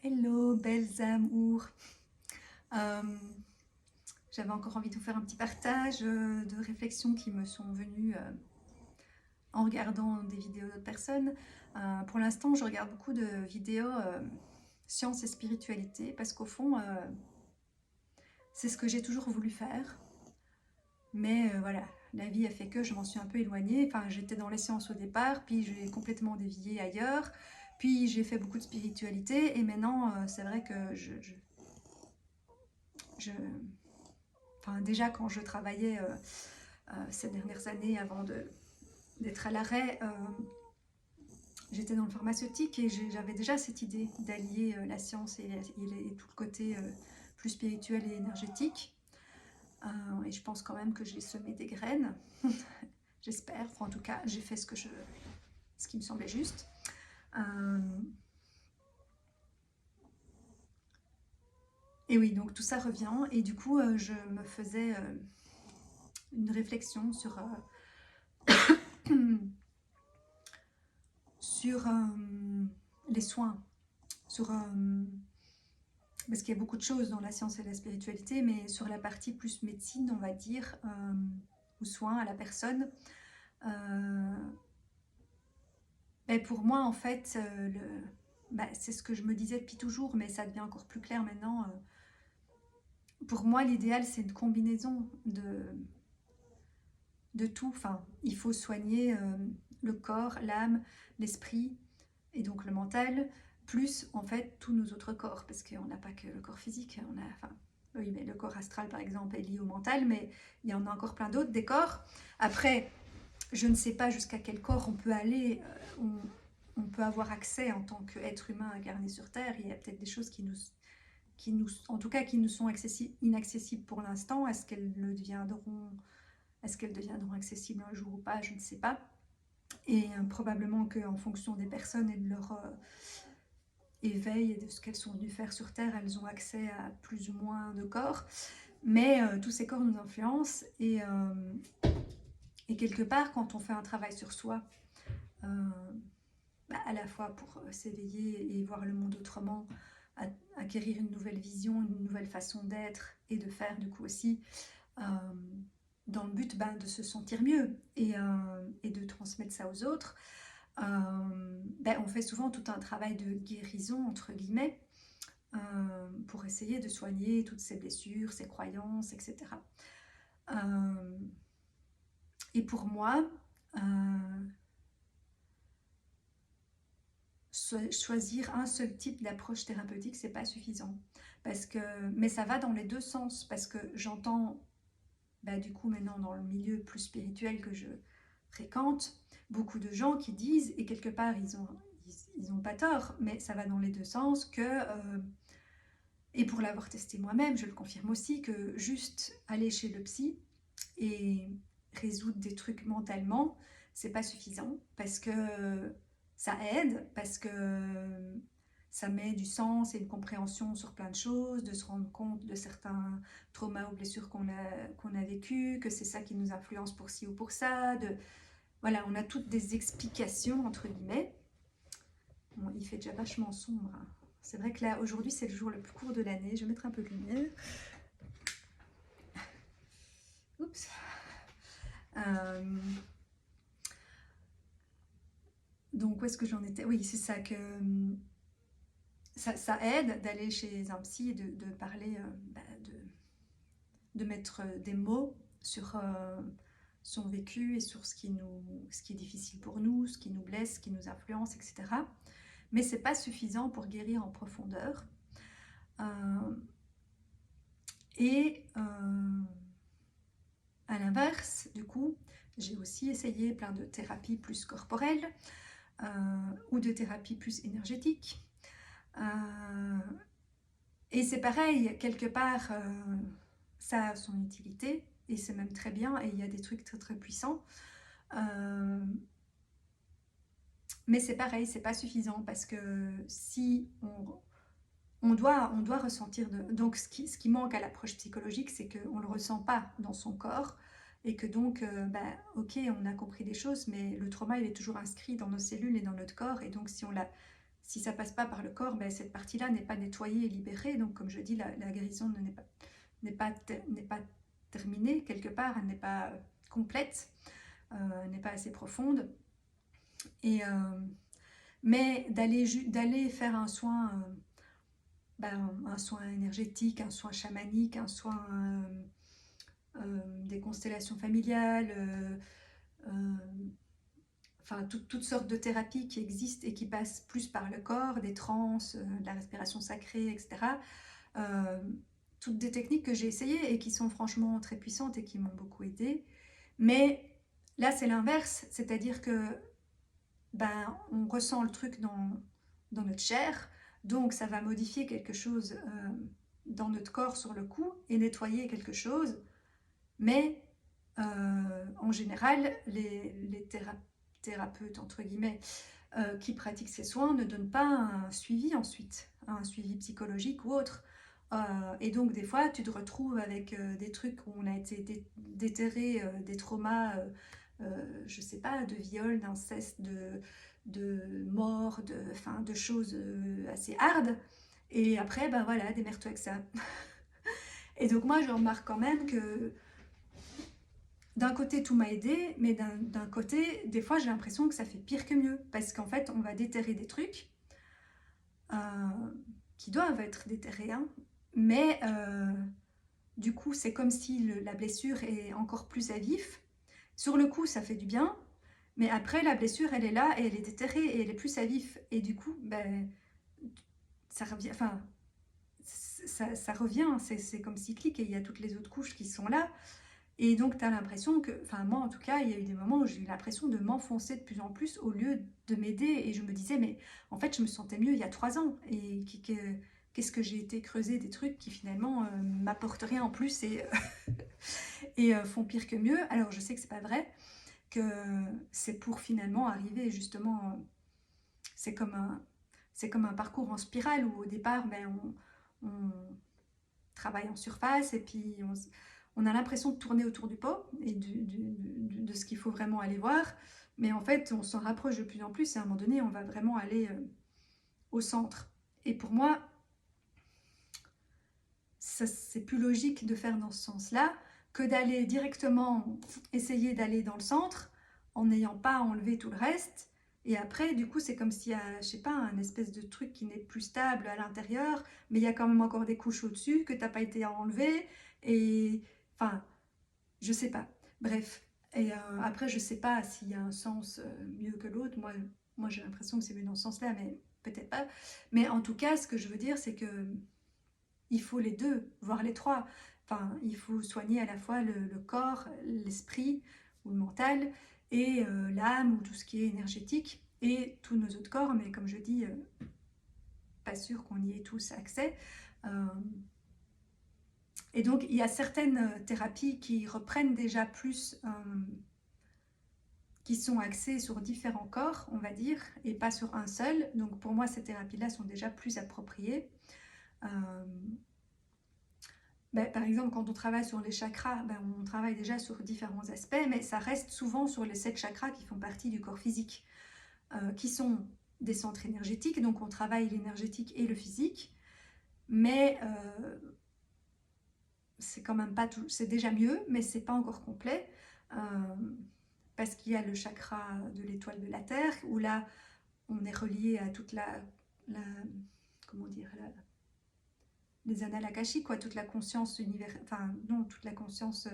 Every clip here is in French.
Hello, belles amours. Euh, J'avais encore envie de vous faire un petit partage de réflexions qui me sont venues en regardant des vidéos d'autres personnes. Pour l'instant, je regarde beaucoup de vidéos sciences et spiritualité parce qu'au fond, c'est ce que j'ai toujours voulu faire. Mais voilà, la vie a fait que je m'en suis un peu éloignée. Enfin, j'étais dans les sciences au départ, puis j'ai complètement dévié ailleurs. Puis j'ai fait beaucoup de spiritualité et maintenant, c'est vrai que je enfin, déjà quand je travaillais ces dernières années avant d'être à l'arrêt, j'étais dans le pharmaceutique et j'avais déjà cette idée d'allier la science et tout le côté plus spirituel et énergétique. Et je pense quand même que j'ai semé des graines, j'espère. Enfin, en tout cas, j'ai fait ce qui me semblait juste. Euh, et oui, donc tout ça revient. Et du coup, je me faisais une réflexion sur les soins, sur parce qu'il y a beaucoup de choses dans la science et la spiritualité, mais sur la partie plus médecine, on va dire, ou soins à la personne. Euh, pour moi, en fait, c'est ce que je me disais depuis toujours, mais ça devient encore plus clair maintenant. Pour moi, l'idéal, c'est une combinaison de tout. Enfin, il faut soigner le corps, l'âme, l'esprit, et donc le mental, plus en fait tous nos autres corps, parce qu'on n'a pas que le corps physique, on a, enfin, oui, mais le corps astral par exemple est lié au mental, mais il y en a encore plein d'autres, des corps. Après, je ne sais pas jusqu'à quel corps on peut aller, on peut avoir accès en tant qu'être humain incarné sur Terre. Il y a peut-être des choses en tout cas, qui nous sont inaccessibles pour l'instant. Est-ce qu'elles deviendront accessibles un jour ou pas? Je ne sais pas. Et probablement qu'en fonction des personnes et de leur éveil et de ce qu'elles sont venues faire sur Terre, elles ont accès à plus ou moins de corps. Mais tous ces corps nous influencent et quelque part, quand on fait un travail sur soi, euh, à la fois pour s'éveiller et voir le monde autrement, acquérir une nouvelle vision, une nouvelle façon d'être et de faire du coup aussi, euh, dans le but de se sentir mieux et de transmettre ça aux autres, on fait souvent tout un travail de guérison, entre guillemets, pour essayer de soigner toutes ces blessures, ces croyances, etc. Et pour moi, choisir un seul type d'approche thérapeutique, c'est pas suffisant. Mais ça va dans les deux sens, parce que j'entends, du coup, maintenant dans le milieu plus spirituel que je fréquente, beaucoup de gens qui disent, et quelque part ils ont pas tort, mais ça va dans les deux sens, et pour l'avoir testé moi-même, je le confirme aussi, que juste aller chez le psy et résoudre des trucs mentalement, c'est pas suffisant, parce que ça aide, parce que ça met du sens et une compréhension sur plein de choses, de se rendre compte de certains traumas ou blessures qu'on a vécu, que c'est ça qui nous influence pour ci ou pour ça. Voilà, on a toutes des explications, entre guillemets. Bon, il fait déjà vachement sombre, hein. C'est vrai que là, aujourd'hui, c'est le jour le plus court de l'année. Je vais mettre un peu de lumière. Oups. Euh, donc, où est-ce que j'en étais? Oui, c'est ça que ça aide d'aller chez un psy et de parler, de mettre des mots sur son vécu et sur ce qui est difficile pour nous, ce qui nous blesse, ce qui nous influence, etc. Mais c'est pas suffisant pour guérir en profondeur. Et à l'inverse, du coup, j'ai aussi essayé plein de thérapies plus corporelles ou de thérapies plus énergétiques. Et c'est pareil, quelque part, ça a son utilité et c'est même très bien et il y a des trucs très très puissants. Mais c'est pareil, c'est pas suffisant parce que si on doit ressentir donc ce qui manque à l'approche psychologique, c'est qu'on le ressent pas dans son corps et que donc ok, on a compris des choses, mais le trauma il est toujours inscrit dans nos cellules et dans notre corps, et donc si si ça passe pas par le corps, ben, cette partie-là n'est pas nettoyée et libérée. Donc, comme je dis, la guérison n'est pas terminée quelque part, elle n'est pas complète, elle n'est pas assez profonde. Et, mais d'aller faire un soin énergétique, un soin chamanique, un soin des constellations familiales, enfin toutes sortes de thérapies qui existent et qui passent plus par le corps, des trans, de la respiration sacrée, etc. Toutes des techniques que j'ai essayées et qui sont franchement très puissantes et qui m'ont beaucoup aidée. Mais là, c'est l'inverse, c'est-à-dire que on ressent le truc dans notre chair, donc ça va modifier quelque chose dans notre corps sur le coup et nettoyer quelque chose. Mais en général, les thérapeutes, entre guillemets, qui pratiquent ces soins ne donnent pas un suivi ensuite, un suivi psychologique ou autre. Et donc des fois, tu te retrouves avec des trucs où on a été déterré, des traumas, je sais pas, de viol, d'inceste, de mort, de choses assez hardes. Et après, ben voilà, démerde-toi avec ça. Et donc moi, je remarque quand même que d'un côté, tout m'a aidé, mais d'un côté, des fois, j'ai l'impression que ça fait pire que mieux. Parce qu'en fait, on va déterrer des trucs euh, qui doivent être déterrés, hein, mais du coup, c'est comme si la blessure est encore plus à vif. Sur le coup, ça fait du bien, mais après, la blessure, elle est là, et elle est déterrée, et elle est plus à vif. Et du coup, ça revient, enfin, ça revient, c'est comme cyclique, et il y a toutes les autres couches qui sont là. Et donc, tu as l'impression que, enfin, moi en tout cas, il y a eu des moments où j'ai eu l'impression de m'enfoncer de plus en plus au lieu de m'aider. Et je me disais, mais en fait, je me sentais mieux il y a 3 ans. Et qu'est-ce que j'ai été creuser des trucs qui finalement m'apportent rien en plus et font pire que mieux. Alors, je sais que c'est pas vrai, que c'est pour finalement arriver justement, c'est comme un parcours en spirale où au départ, on travaille en surface et puis on a l'impression de tourner autour du pot et de ce qu'il faut vraiment aller voir. Mais en fait, on s'en rapproche de plus en plus et à un moment donné, on va vraiment aller au centre. Et pour moi, c'est plus logique de faire dans ce sens-là que d'aller directement essayer d'aller dans le centre en n'ayant pas enlevé tout le reste. Et après, du coup, c'est comme s'il y a, je sais pas, un espèce de truc qui n'est plus stable à l'intérieur, mais il y a quand même encore des couches au-dessus que tu n'as pas été enlevé. Et enfin, je sais pas. Bref. Et après, je sais pas s'il y a un sens mieux que l'autre. Moi j'ai l'impression que c'est mieux dans ce sens-là, mais peut-être pas. Mais en tout cas, ce que je veux dire, c'est que il faut les deux, voire les trois. Enfin, il faut soigner à la fois le corps, l'esprit ou le mental, et l'âme ou tout ce qui est énergétique, et tous nos autres corps. Mais comme je dis, pas sûr qu'on y ait tous accès. Et donc, il y a certaines thérapies qui reprennent déjà plus, qui sont axées sur différents corps, on va dire, et pas sur un seul. Donc, pour moi, ces thérapies-là sont déjà plus appropriées. Par exemple, quand on travaille sur les chakras, on travaille déjà sur différents aspects, mais ça reste souvent sur les 7 chakras qui font partie du corps physique, qui sont des centres énergétiques. Donc, on travaille l'énergétique et le physique, mais c'est quand même pas tout, c'est déjà mieux, mais c'est pas encore complet parce qu'il y a le chakra de l'étoile de la Terre où là on est relié à toute la comment dire, les annales akashiques, quoi, toute la conscience universelle, enfin non, toute la conscience,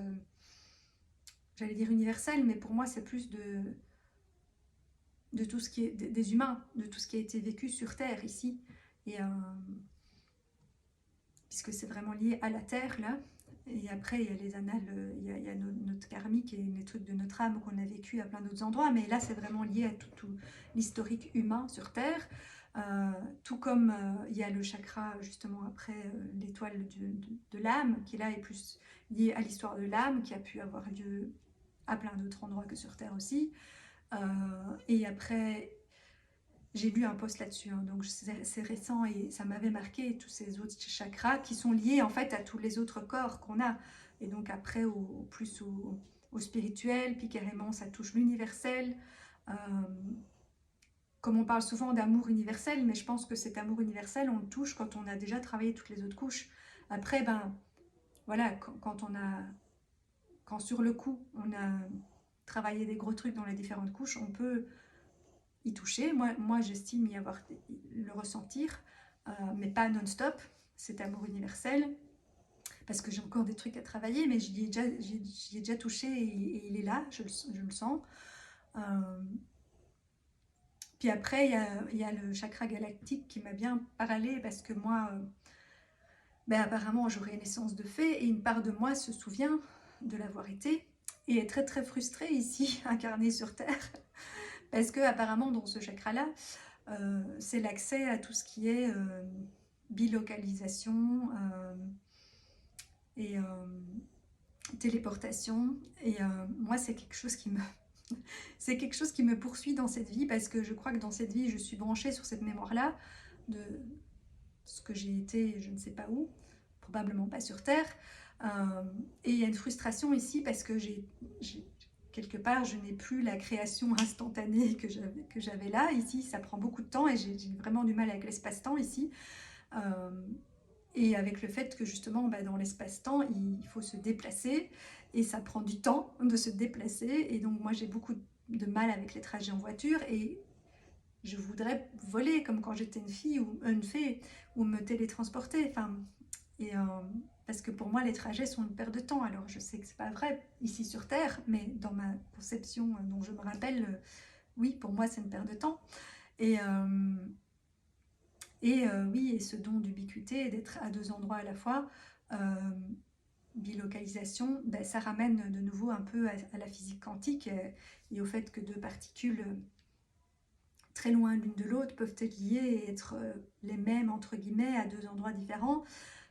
j'allais dire universelle, mais pour moi c'est plus de tout ce qui est des humains, de tout ce qui a été vécu sur Terre ici, et puisque c'est vraiment lié à la Terre là. Et après, il y a les annales, il y a notre karmique et les trucs de notre âme qu'on a vécu à plein d'autres endroits, mais là, c'est vraiment lié à tout l'historique humain sur Terre. Tout comme il y a le chakra, justement, après l'étoile de l'âme, qui là est plus lié à l'histoire de l'âme, qui a pu avoir lieu à plein d'autres endroits que sur Terre aussi. Et après, j'ai lu un post là-dessus, hein, donc c'est récent et ça m'avait marqué, tous ces autres chakras qui sont liés en fait à tous les autres corps qu'on a. Et donc après, plus au spirituel, puis carrément ça touche l'universel. comme on parle souvent d'amour universel, mais je pense que cet amour universel, on le touche quand on a déjà travaillé toutes les autres couches. Après, ben voilà, quand sur le coup, on a travaillé des gros trucs dans les différentes couches, on peut y toucher. Moi j'estime y avoir le ressentir, mais pas non-stop, cet amour universel, parce que j'ai encore des trucs à travailler, mais j'y ai déjà touché et il est là, je le sens. Puis après, il y a le chakra galactique qui m'a bien parlé, parce que moi, ben apparemment, j'aurai une essence de fée, et une part de moi se souvient de l'avoir été, et est très très frustrée ici, incarnée sur Terre, parce que apparemment dans ce chakra-là, c'est l'accès à tout ce qui est bilocalisation et téléportation. Et moi, c'est quelque chose qui me c'est quelque chose qui me poursuit dans cette vie, parce que je crois que dans cette vie, je suis branchée sur cette mémoire-là de ce que j'ai été, je ne sais pas où, probablement pas sur Terre. Et il y a une frustration ici, parce que quelque part, je n'ai plus la création instantanée que j'avais là. Ici, ça prend beaucoup de temps, et j'ai vraiment du mal avec l'espace-temps ici. Et avec le fait que justement, bah, dans l'espace-temps, il faut se déplacer, et ça prend du temps de se déplacer. Et donc moi, j'ai beaucoup de mal avec les trajets en voiture, et je voudrais voler comme quand j'étais une fille ou une fée, ou me télétransporter. Enfin, et parce que pour moi, les trajets sont une perte de temps. Alors je sais que c'est pas vrai ici sur Terre, mais dans ma conception dont je me rappelle, oui, pour moi, c'est une perte de temps. Et oui, et ce don d'ubiquité, d'être à deux endroits à la fois, bilocalisation, ben, ça ramène de nouveau un peu à la physique quantique, et au fait que deux particules très loin l'une de l'autre peuvent être liées et être les mêmes, entre guillemets, à deux endroits différents.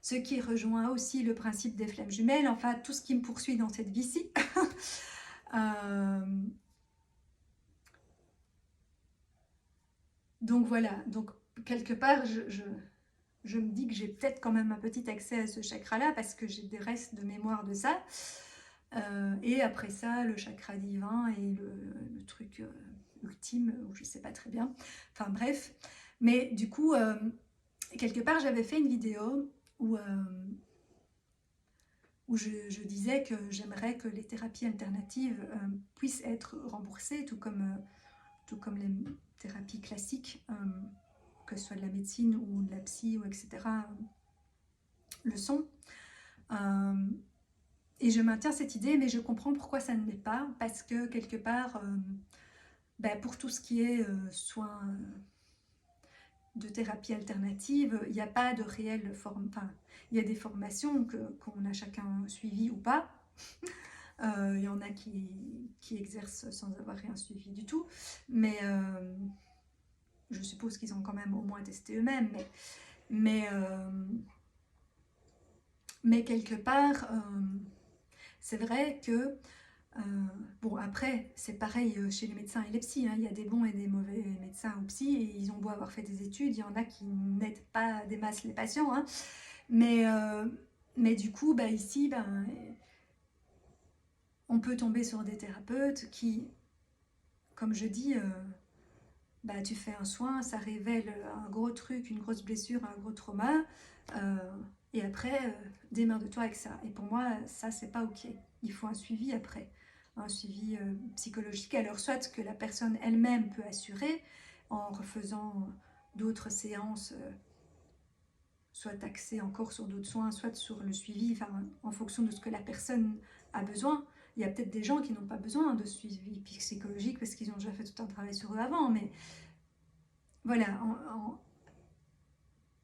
Ce qui rejoint aussi le principe des flammes jumelles, enfin tout ce qui me poursuit dans cette vie-ci. Donc voilà, donc quelque part, je me dis que j'ai peut-être quand même un petit accès à ce chakra-là, parce que j'ai des restes de mémoire de ça. Et après ça, le chakra divin et le truc ultime, ou je sais pas très bien. Enfin bref. Mais du coup, quelque part, j'avais fait une vidéo où je disais que j'aimerais que les thérapies alternatives puissent être remboursées, tout comme les thérapies classiques, que ce soit de la médecine ou de la psy, ou etc., le sont. Et je maintiens cette idée, mais je comprends pourquoi ça ne l'est pas, parce que quelque part, ben, pour tout ce qui est soins de thérapie alternative, il n'y a pas de réelle forme. Enfin, il y a des formations qu'on a chacun suivies ou pas. Il y en a qui exercent sans avoir rien suivi du tout, mais je suppose qu'ils ont quand même au moins testé eux-mêmes. Mais quelque part, c'est vrai que bon, après, c'est pareil chez les médecins et les psys, hein. Il y a des bons et des mauvais médecins ou psys, et ils ont beau avoir fait des études, il y en a qui n'aident pas des masses les patients, hein. Mais du coup, bah, ici, ben, on peut tomber sur des thérapeutes qui, comme je dis, bah, tu fais un soin, ça révèle un gros truc, une grosse blessure, un gros trauma, et après, démerde-toi avec ça. Et pour moi, ça, c'est pas ok. Il faut un suivi après, un suivi psychologique. Alors, soit que la personne elle-même peut assurer en refaisant d'autres séances, soit axées encore sur d'autres soins, soit sur le suivi, enfin, en fonction de ce que la personne a besoin. Il y a peut-être des gens qui n'ont pas besoin de suivi psychologique parce qu'ils ont déjà fait tout un travail sur eux avant, mais voilà,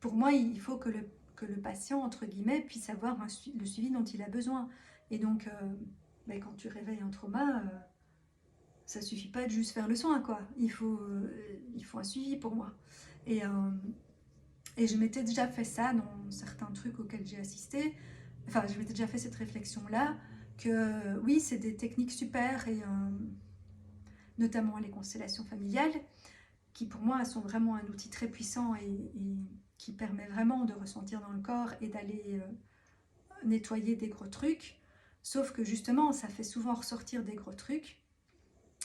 pour moi, il faut que le patient, entre guillemets, puisse avoir le suivi dont il a besoin. Et donc, ben, quand tu réveilles un trauma, ça suffit pas de juste faire le soin, quoi. Il faut un suivi pour moi. Et je m'étais déjà fait ça dans certains trucs auxquels j'ai assisté. Enfin, je m'étais déjà fait cette réflexion-là, que oui, c'est des techniques super, et notamment les constellations familiales, qui pour moi sont vraiment un outil très puissant, et qui permet vraiment de ressentir dans le corps et d'aller nettoyer des gros trucs. Sauf que justement, ça fait souvent ressortir des gros trucs.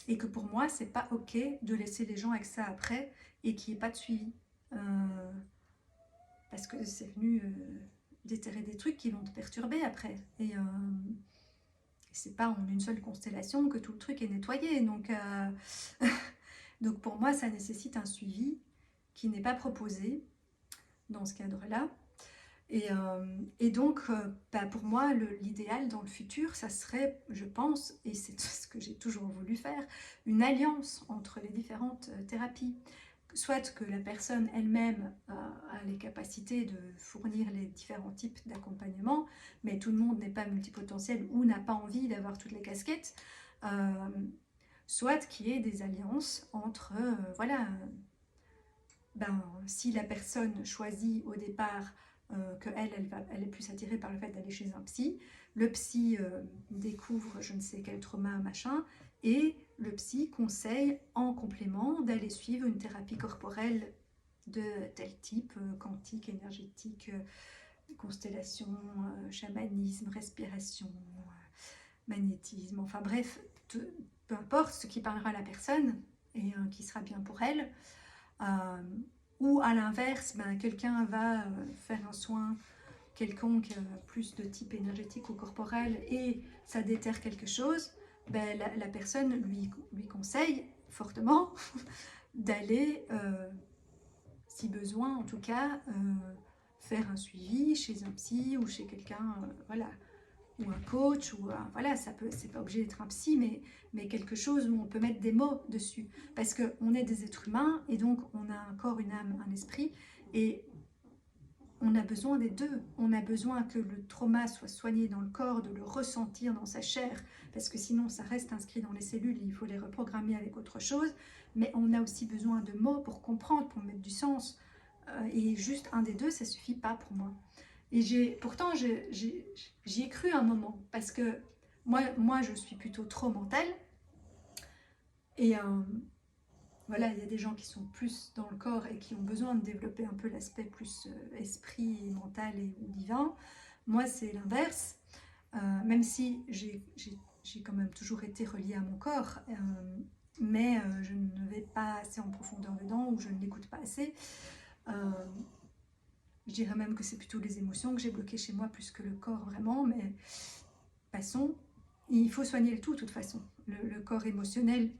Et que pour moi, c'est pas ok de laisser les gens avec ça après et qu'il n'y ait pas de suivi. Parce que c'est venu déterrer des trucs qui vont te perturber après. Et c'est pas en une seule constellation que tout le truc est nettoyé. Donc, donc pour moi, ça nécessite un suivi qui n'est pas proposé dans ce cadre-là. Et donc, bah pour moi, l'idéal dans le futur, ça serait, je pense, et c'est ce que j'ai toujours voulu faire, une alliance entre les différentes thérapies. Soit que la personne elle-même a les capacités de fournir les différents types d'accompagnement, mais tout le monde n'est pas multipotentiel ou n'a pas envie d'avoir toutes les casquettes. Soit qu'il y ait des alliances entre, voilà, ben, si la personne choisit au départ elle est plus attirée par le fait d'aller chez un psy, le psy découvre je ne sais quel trauma, machin, et le psy conseille en complément d'aller suivre une thérapie corporelle de tel type, quantique, énergétique, constellation, chamanisme, respiration, magnétisme, enfin bref, peu importe ce qui parlera à la personne et qui sera bien pour elle. Ou à l'inverse, ben, quelqu'un va faire un soin quelconque, plus de type énergétique ou corporel, et ça déterre quelque chose, ben, la personne lui conseille fortement d'aller, si besoin en tout cas, faire un suivi chez un psy ou chez quelqu'un, voilà, ou un coach, ou voilà, c'est pas obligé d'être un psy, mais quelque chose où on peut mettre des mots dessus. Parce qu'on est des êtres humains, et donc on a un corps, une âme, un esprit, et on a besoin des deux. On a besoin que le trauma soit soigné dans le corps, de le ressentir dans sa chair, parce que sinon ça reste inscrit dans les cellules, il faut les reprogrammer avec autre chose. Mais on a aussi besoin de mots pour comprendre, pour mettre du sens. Et juste un des deux, ça suffit pas pour moi. Et pourtant, j'y ai cru un moment, parce que moi, je suis plutôt trop mentale. Et voilà, il y a des gens qui sont plus dans le corps et qui ont besoin de développer un peu l'aspect plus esprit, mental ou divin. Moi, c'est l'inverse. Même si j'ai quand même toujours été reliée à mon corps, mais je ne vais pas assez en profondeur dedans, ou je ne l'écoute pas assez. Je dirais même que c'est plutôt les émotions que j'ai bloquées chez moi plus que le corps vraiment, mais passons. Il faut soigner le tout de toute façon. Le corps émotionnel,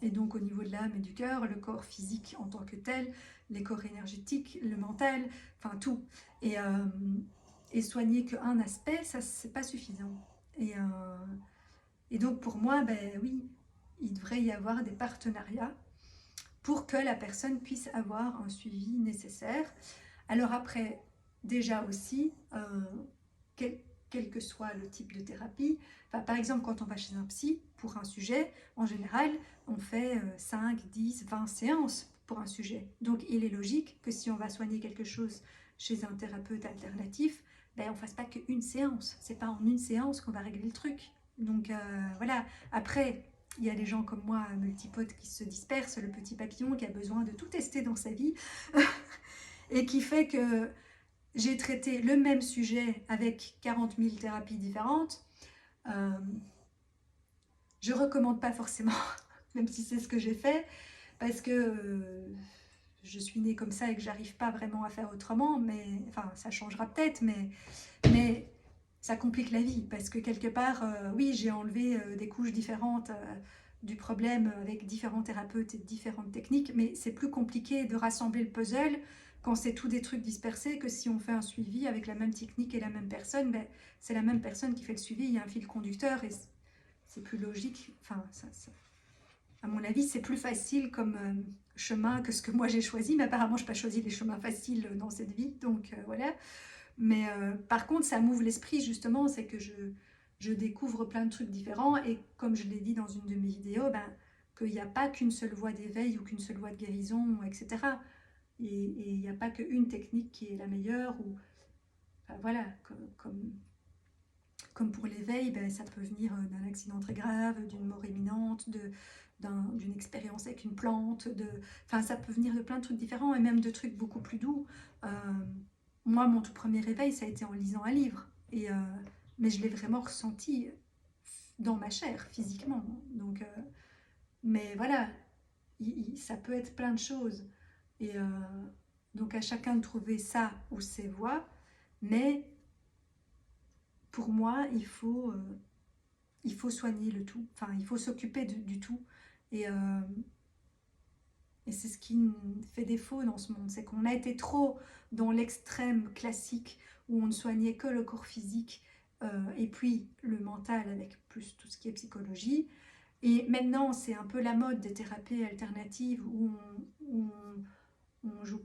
et donc au niveau de l'âme et du cœur, le corps physique en tant que tel, les corps énergétiques, le mental, enfin tout. Et soigner qu'un aspect, ça c'est pas suffisant. Et donc pour moi, ben oui, il devrait y avoir des partenariats pour que la personne puisse avoir un suivi nécessaire. Alors après, déjà aussi, quel que soit le type de thérapie, enfin, par exemple, quand on va chez un psy pour un sujet, en général, on fait 5, 10, 20 séances pour un sujet. Donc il est logique que si on va soigner quelque chose chez un thérapeute alternatif, ben, on ne fasse pas qu'une séance. C'est pas en une séance qu'on va régler le truc. Donc voilà, après, il y a des gens comme moi, multipotes, qui se dispersent, le petit papillon qui a besoin de tout tester dans sa vie et qui fait que j'ai traité le même sujet avec 40 000 thérapies différentes. Je ne recommande pas forcément, même si c'est ce que j'ai fait, parce que je suis née comme ça et que j'arrive pas vraiment à faire autrement, mais enfin ça changera peut-être, mais ça complique la vie, parce que quelque part, oui, j'ai enlevé des couches différentes du problème avec différents thérapeutes et différentes techniques, mais c'est plus compliqué de rassembler le puzzle quand c'est tout des trucs dispersés que si on fait un suivi avec la même technique et la même personne, ben, c'est la même personne qui fait le suivi, il y a un fil conducteur et c'est plus logique. Enfin, à mon avis, c'est plus facile comme chemin que ce que moi j'ai choisi, mais apparemment je n'ai pas choisi les chemins faciles dans cette vie, donc voilà. Mais par contre, ça m'ouvre l'esprit justement, c'est que je découvre plein de trucs différents, et comme je l'ai dit dans une de mes vidéos, ben, qu'il n'y a pas qu'une seule voie d'éveil ou qu'une seule voie de guérison, etc. Et il n'y a pas qu'une technique qui est la meilleure, ou enfin, voilà, comme pour l'éveil, ben, ça peut venir d'un accident très grave, d'une mort imminente, d'une expérience avec une plante, enfin ça peut venir de plein de trucs différents, et même de trucs beaucoup plus doux. Moi, mon tout premier réveil, ça a été en lisant un livre, mais je l'ai vraiment ressenti dans ma chair, physiquement. Donc Mais voilà, ça peut être plein de choses. Et donc à chacun de trouver ça ou ses voies. Mais pour moi, il faut soigner le tout. Enfin, il faut s'occuper du tout. Et, euh, et c'est ce qui nous fait défaut dans ce monde. C'est qu'on a été trop dans l'extrême classique où on ne soignait que le corps physique et puis le mental avec plus tout ce qui est psychologie. Et maintenant, c'est un peu la mode des thérapies alternatives où on joue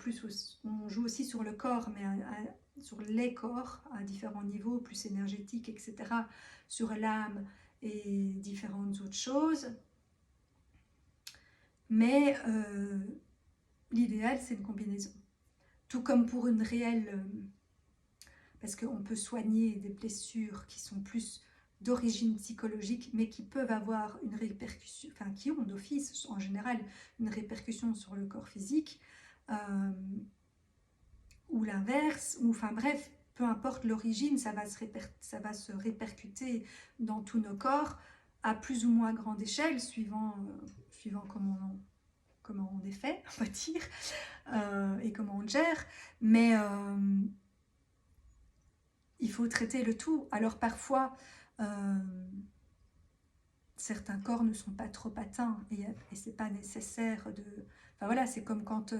on joue aussi sur le corps, mais sur les corps à différents niveaux, plus énergétiques, etc., sur l'âme et différentes autres choses. Mais l'idéal, c'est une combinaison. Tout comme pour une réelle... parce qu'on peut soigner des blessures qui sont plus d'origine psychologique, mais qui peuvent avoir une répercussion, enfin qui ont d'office en général une répercussion sur le corps physique, ou l'inverse, ou enfin bref, peu importe l'origine, ça va se répercuter dans tous nos corps à plus ou moins grande échelle, suivant comment on est fait, on va dire, et comment on le gère. Mais il faut traiter le tout. Alors parfois, certains corps ne sont pas trop atteints et c'est pas nécessaire de... Enfin voilà, c'est comme quand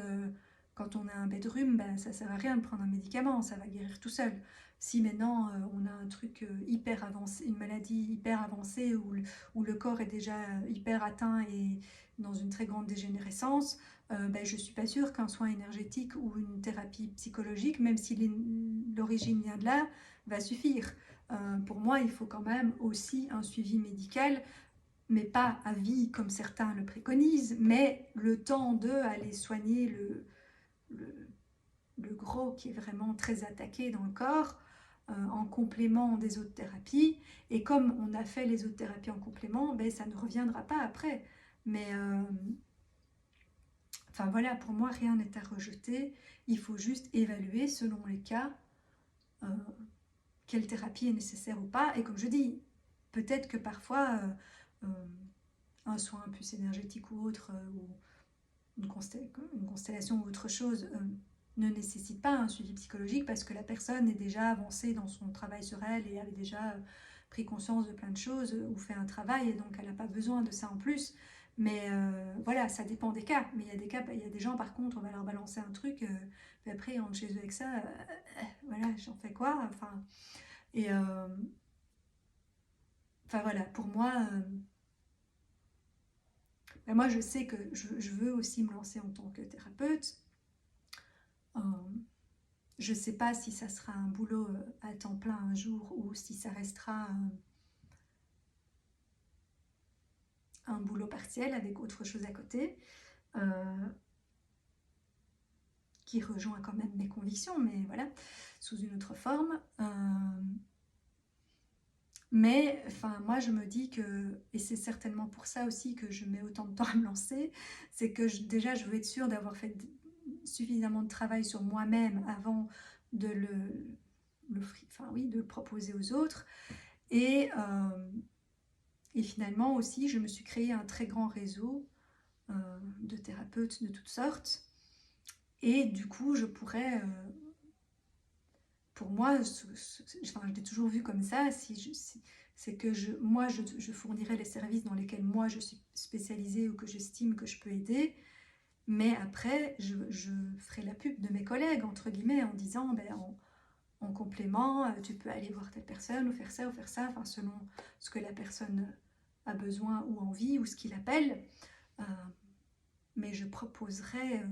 on a un bête rhume, ben, ça sert à rien de prendre un médicament, ça va guérir tout seul. Si maintenant on a un truc hyper avancé, une maladie hyper avancée où le corps est déjà hyper atteint et dans une très grande dégénérescence, ben, je suis pas sûre qu'un soin énergétique ou une thérapie psychologique, même si l'origine vient de là, va suffire. Pour moi, il faut quand même aussi un suivi médical, mais pas à vie comme certains le préconisent, mais le temps d'aller soigner le, le gros qui est vraiment très attaqué dans le corps, en complément des autres thérapies. Et comme on a fait les autres thérapies en complément, ben, ça ne reviendra pas après. Mais enfin voilà, pour moi, rien n'est à rejeter. Il faut juste évaluer selon les cas euh, quelle thérapie est nécessaire ou pas. Et comme je dis, peut-être que parfois un soin plus énergétique ou autre, ou une constellation ou autre chose, ne nécessite pas un suivi psychologique parce que la personne est déjà avancée dans son travail sur elle et avait déjà pris conscience de plein de choses ou fait un travail et donc elle n'a pas besoin de ça en plus. Mais voilà, ça dépend des cas. Mais il y a des cas, il y a des gens par contre, on va leur balancer un truc, puis après ils rentrent chez eux avec ça, voilà, j'en fais quoi, enfin. Et enfin voilà, pour moi, ben moi je sais que je veux aussi me lancer en tant que thérapeute. Euh, je ne sais pas si ça sera un boulot à temps plein un jour ou si ça restera un boulot partiel avec autre chose à côté, qui rejoint quand même mes convictions, mais voilà, sous une autre forme. Mais enfin, moi je me dis que, et c'est certainement pour ça aussi que je mets autant de temps à me lancer, c'est que déjà je veux être sûre d'avoir fait suffisamment de travail sur moi-même avant de enfin, oui, de le proposer aux autres. Et, finalement aussi, je me suis créé un très grand réseau de thérapeutes de toutes sortes. Et du coup, je pourrais, pour moi, enfin, je l'ai toujours vu comme ça, c'est que moi, je fournirais les services dans lesquels moi, je suis spécialisée ou que j'estime que je peux aider. Mais après, je ferai la pub de mes collègues, entre guillemets, en disant, ben, en complément, tu peux aller voir telle personne ou faire ça, enfin, selon ce que la personne a besoin ou envie ou ce qu'il appelle. Mais je proposerai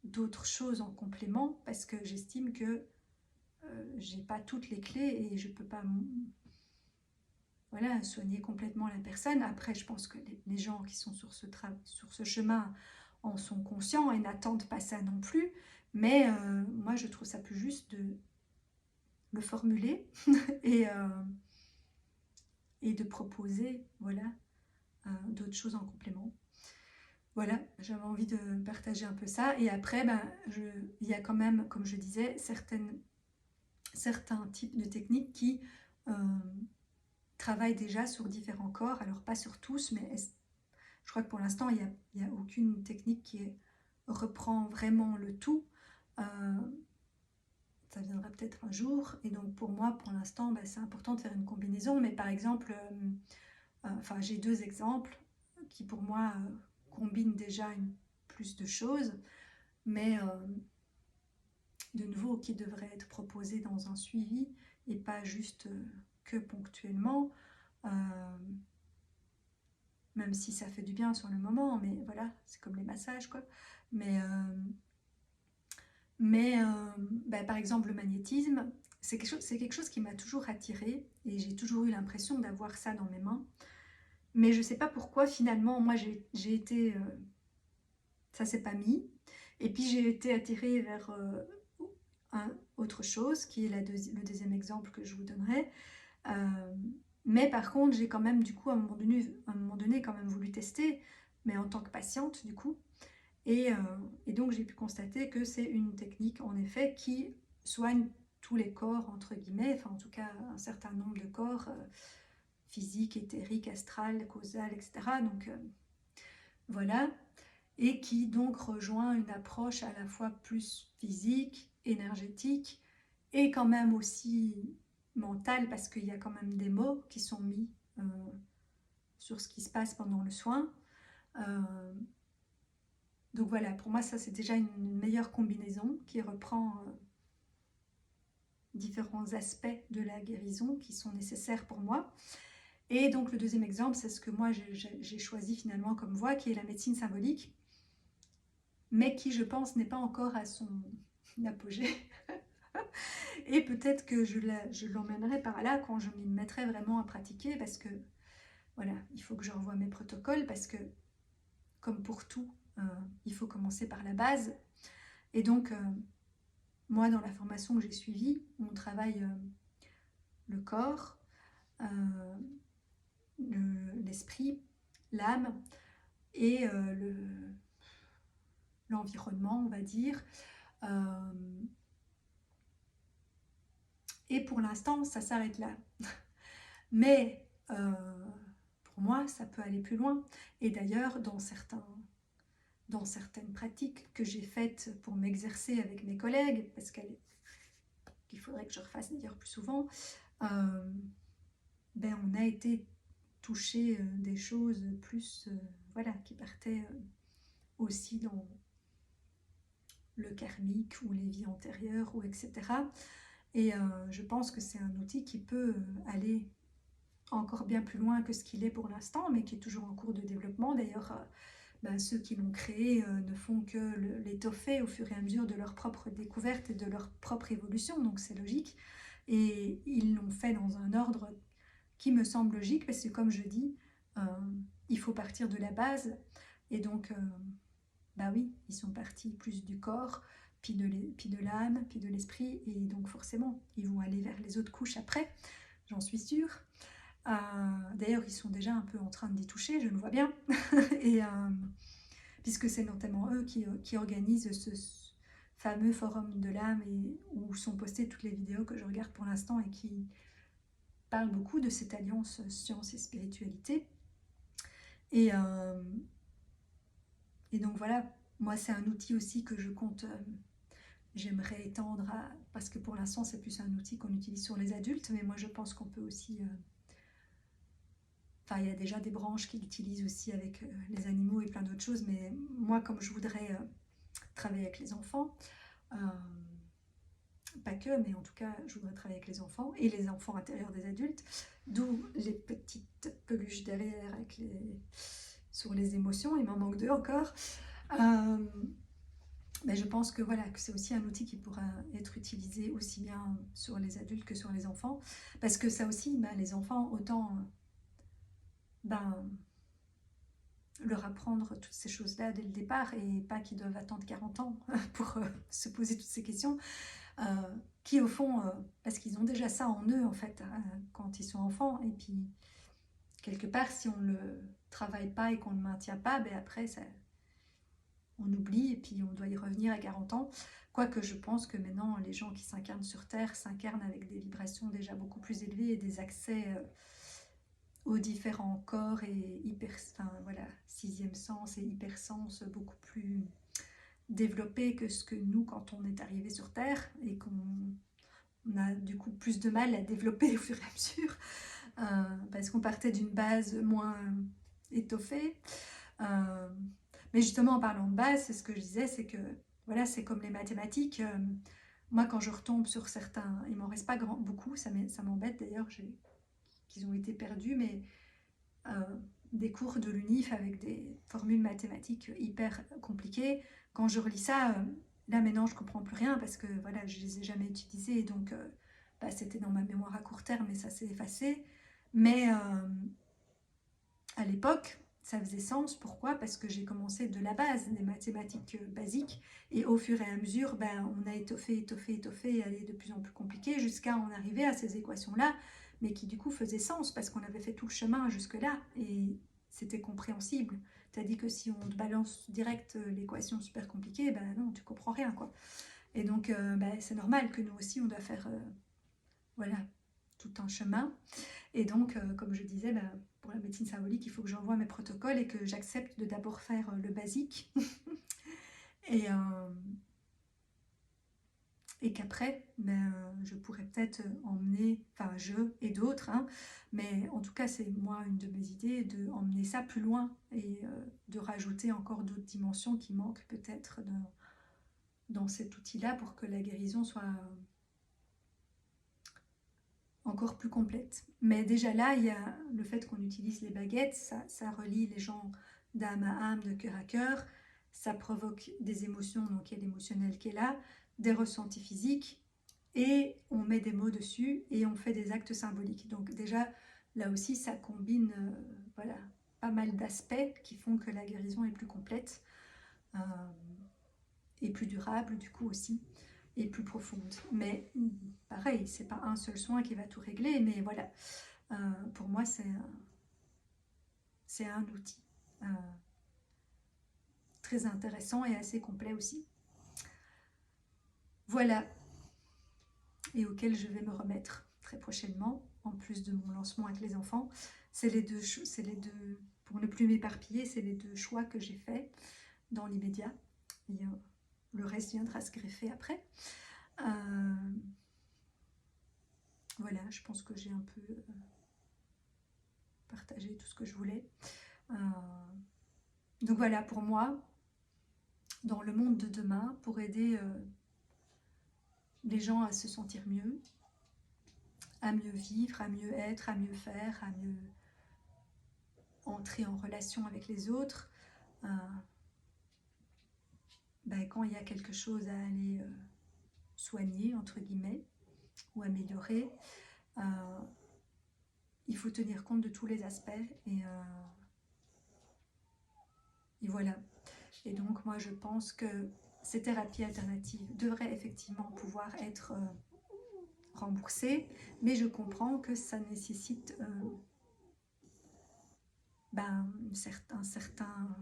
d'autres choses en complément parce que j'estime que j'ai pas toutes les clés et je peux pas voilà, soigner complètement la personne. Après, je pense que les gens qui sont sur ce chemin en sont conscients et n'attendent pas ça non plus. Mais moi, je trouve ça plus juste de le formuler et, et de proposer voilà, d'autres choses en complément. Voilà, j'avais envie de partager un peu ça. Et après, ben, il y a quand même, comme je disais, certains types de techniques qui travaillent déjà sur différents corps. Alors pas sur tous, mais Je crois que pour l'instant, il y a aucune technique qui reprend vraiment le tout. Ça viendra peut-être un jour. Et donc pour moi, pour l'instant, bah, c'est important de faire une combinaison. Mais par exemple, enfin j'ai 2 exemples qui pour moi combinent déjà plus de choses, mais de nouveau qui devraient être proposées dans un suivi et pas juste que ponctuellement. Même si ça fait du bien sur le moment, mais voilà, c'est comme les massages, quoi. Mais, bah, par exemple, le magnétisme, c'est quelque chose qui m'a toujours attirée et j'ai toujours eu l'impression d'avoir ça dans mes mains. Mais je ne sais pas pourquoi, finalement, moi, j'ai été... ça s'est pas mis. Et puis, j'ai été attirée vers autre chose, qui est le deuxième exemple que je vous donnerai. Mais par contre, j'ai quand même, du coup, à un moment donné, quand même voulu tester, mais en tant que patiente, du coup. Et donc, j'ai pu constater que c'est une technique, en effet, qui soigne tous les corps, entre guillemets, enfin, en tout cas, un certain nombre de corps, physique, éthérique, astral, causal, etc. Donc, voilà. Et qui donc rejoint une approche à la fois plus physique, énergétique, et quand même aussi mentale, parce qu'il y a quand même des mots qui sont mis sur ce qui se passe pendant le soin. Donc voilà, pour moi, ça c'est déjà une meilleure combinaison qui reprend différents aspects de la guérison qui sont nécessaires pour moi. Et donc le deuxième exemple, c'est ce que moi j'ai choisi finalement comme voie, qui est la médecine symbolique, mais qui, je pense, n'est pas encore à son apogée. Et peut-être que je l'emmènerai par là quand je m'y mettrai vraiment à pratiquer, parce que, voilà, il faut que je revoie mes protocoles, parce que, comme pour tout, il faut commencer par la base. Et donc, moi, dans la formation que j'ai suivie, on travaille le corps, l'esprit, l'âme et l'environnement, on va dire. Et pour l'instant, ça s'arrête là. Mais pour moi, ça peut aller plus loin. Et d'ailleurs, dans certaines pratiques que j'ai faites pour m'exercer avec mes collègues, parce qu'il faudrait que je refasse d'ailleurs plus souvent, ben on a été toucher des choses plus, voilà, qui partaient aussi dans le karmique ou les vies antérieures, ou etc. Et je pense que c'est un outil qui peut aller encore bien plus loin que ce qu'il est pour l'instant, mais qui est toujours en cours de développement. D'ailleurs, ben, ceux qui l'ont créé ne font que l'étoffer au fur et à mesure de leur propre découverte et de leur propre évolution, donc c'est logique. Et ils l'ont fait dans un ordre qui me semble logique, parce que comme je dis, il faut partir de la base. Et donc, bah oui, ils sont partis plus du corps, puis de l'âme, puis de l'esprit, et donc forcément, ils vont aller vers les autres couches après, j'en suis sûre. D'ailleurs, ils sont déjà un peu en train d'y toucher, je le vois bien. Et puisque c'est notamment eux qui organisent ce fameux forum de l'âme, et où sont postées toutes les vidéos que je regarde pour l'instant et qui parlent beaucoup de cette alliance science et spiritualité. Et donc voilà, moi c'est un outil aussi que je compte, j'aimerais étendre parce que pour l'instant c'est plus un outil qu'on utilise sur les adultes, mais moi je pense qu'on peut aussi... Enfin, il y a déjà des branches qui l'utilisent aussi avec les animaux et plein d'autres choses, mais moi, comme je voudrais travailler avec les enfants, pas que, mais en tout cas, je voudrais travailler avec les enfants et les enfants intérieurs des adultes, d'où les petites peluches derrière sur les émotions, il m'en manque 2 encore. Mais je pense que voilà, que c'est aussi un outil qui pourra être utilisé aussi bien sur les adultes que sur les enfants, parce que ça aussi, les enfants, autant... leur apprendre toutes ces choses-là dès le départ, et pas qu'ils doivent attendre 40 ans pour se poser toutes ces questions, qui au fond, parce qu'ils ont déjà ça en eux en fait, quand ils sont enfants, et puis quelque part si on le travaille pas et qu'on ne le maintient pas, ben après ça, on oublie, et puis on doit y revenir à 40 ans. Quoique je pense que maintenant les gens qui s'incarnent sur Terre s'incarnent avec des vibrations déjà beaucoup plus élevées et des accès aux différents corps et enfin, voilà, sixième sens et hypersens beaucoup plus développés que ce que nous, quand on est arrivé sur Terre, et qu'on a du coup plus de mal à développer au fur et à mesure, parce qu'on partait d'une base moins étoffée. Mais justement, en parlant de base, c'est ce que je disais, c'est que voilà, c'est comme les mathématiques. Moi, quand je retombe sur certains, il m'en reste pas beaucoup, ça m'embête d'ailleurs qu'ils ont été perdus, mais des cours de l'UNIF avec des formules mathématiques hyper compliquées, quand je relis ça, là maintenant je comprends plus rien parce que voilà, je les ai jamais utilisés, donc bah, c'était dans ma mémoire à court terme et ça s'est effacé. Mais à l'époque, ça faisait sens. Pourquoi? Parce que j'ai commencé de la base, des mathématiques basiques, et au fur et à mesure, ben, on a étoffé, et allé de plus en plus compliqué, jusqu'à en arriver à ces équations-là, mais qui du coup faisaient sens, parce qu'on avait fait tout le chemin jusque-là, et c'était compréhensible. Tandis que si on te balance direct l'équation super compliquée, ben non, tu comprends rien, quoi. Et donc, ben, c'est normal que nous aussi, on doit faire, voilà, tout un chemin. Et donc, comme je disais, ben, pour la médecine symbolique, il faut que j'envoie mes protocoles et que j'accepte de d'abord faire le basique. et, et qu'après, ben, je pourrais peut-être emmener, enfin je et d'autres, hein, mais en tout cas c'est moi une de mes idées, de emmener ça plus loin et de rajouter encore d'autres dimensions qui manquent peut-être dans cet outil-là pour que la guérison soit encore plus complète. Mais déjà là, il y a le fait qu'on utilise les baguettes, ça relie les gens d'âme à âme, de cœur à cœur, ça provoque des émotions, donc il y a l'émotionnel qui est là, des ressentis physiques, et on met des mots dessus et on fait des actes symboliques. Donc déjà, là aussi, ça combine voilà, pas mal d'aspects qui font que la guérison est plus complète euh, et plus durable du coup aussi, et plus profonde. Mais pareil, c'est pas un seul soin qui va tout régler, mais voilà, pour moi c'est un outil très intéressant et assez complet aussi. Voilà, et auquel je vais me remettre très prochainement, en plus de mon lancement avec les enfants. C'est les deux, pour ne plus m'éparpiller, c'est les deux choix que j'ai faits dans l'immédiat. Et le reste viendra se greffer après. Voilà, je pense que j'ai un peu partagé tout ce que je voulais. Donc voilà, pour moi, dans le monde de demain, pour aider les gens à se sentir mieux, à mieux vivre, à mieux être, à mieux faire, à mieux entrer en relation avec les autres, ben, quand il y a quelque chose à aller soigner, entre guillemets, ou améliorer, il faut tenir compte de tous les aspects et voilà. Et donc moi je pense que ces thérapies alternatives devraient effectivement pouvoir être remboursées, mais je comprends que ça nécessite ben, un certain,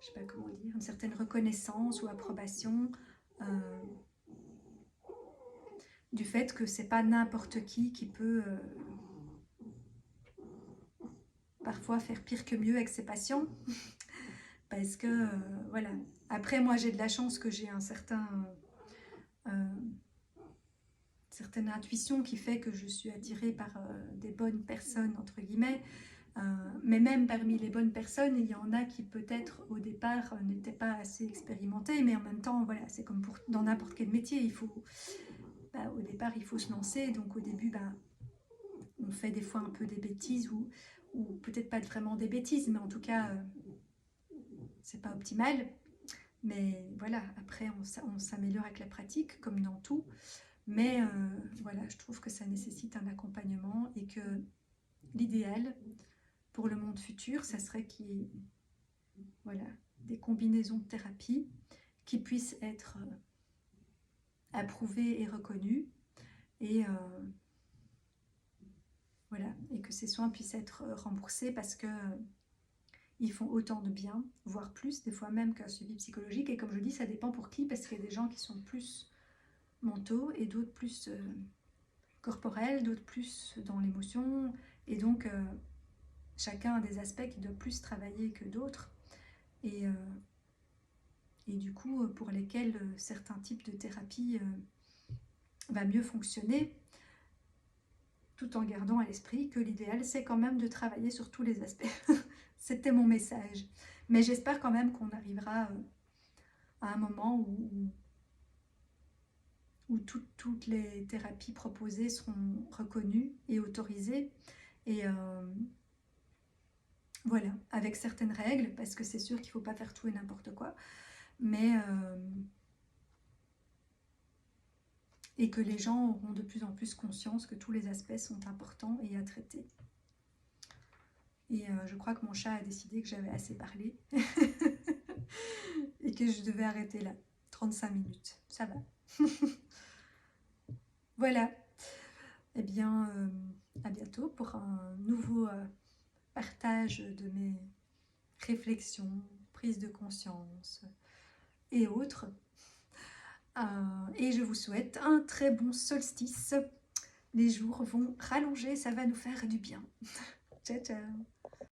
je sais pas comment dire, une certaine reconnaissance ou approbation du fait que c'est pas n'importe qui peut parfois faire pire que mieux avec ses patients. Parce que, voilà. Après, moi, j'ai de la chance que j'ai un certaine intuition qui fait que je suis attirée par des bonnes personnes, entre guillemets. Mais même parmi les bonnes personnes, il y en a qui peut-être au départ n'étaient pas assez expérimentées, mais en même temps, voilà, c'est comme dans n'importe quel métier, au départ, il faut se lancer. Donc au début, on fait des fois un peu des bêtises ou peut-être pas vraiment des bêtises, mais en tout cas, c'est pas optimal. Mais voilà, après, on s'améliore avec la pratique, comme dans tout. Mais voilà, je trouve que ça nécessite un accompagnement et que l'idéal pour le monde futur, ça serait qu'il y ait voilà, des combinaisons de thérapies qui puissent être approuvées et reconnues et voilà, et que ces soins puissent être remboursés parce que ils font autant de bien, voire plus, des fois même qu'un suivi psychologique. Et comme je dis, ça dépend pour qui, parce qu'il y a des gens qui sont plus mentaux et d'autres plus corporels, d'autres plus dans l'émotion. Et donc, chacun a des aspects qui doivent plus travailler que d'autres. Et du coup, pour lesquels certains types de thérapie va mieux fonctionner, tout en gardant à l'esprit que l'idéal, c'est quand même de travailler sur tous les aspects. C'était mon message. Mais j'espère quand même qu'on arrivera à un moment où toutes les thérapies proposées seront reconnues et autorisées. Et voilà, avec certaines règles, parce que c'est sûr qu'il ne faut pas faire tout et n'importe quoi. Mais et que les gens auront de plus en plus conscience que tous les aspects sont importants et à traiter. Et je crois que mon chat a décidé que j'avais assez parlé et que je devais arrêter là. 35 minutes, ça va. Voilà. Eh bien, à bientôt pour un nouveau partage de mes réflexions, prises de conscience et autres. Et je vous souhaite un très bon solstice. Les jours vont rallonger, ça va nous faire du bien. Ciao, ciao.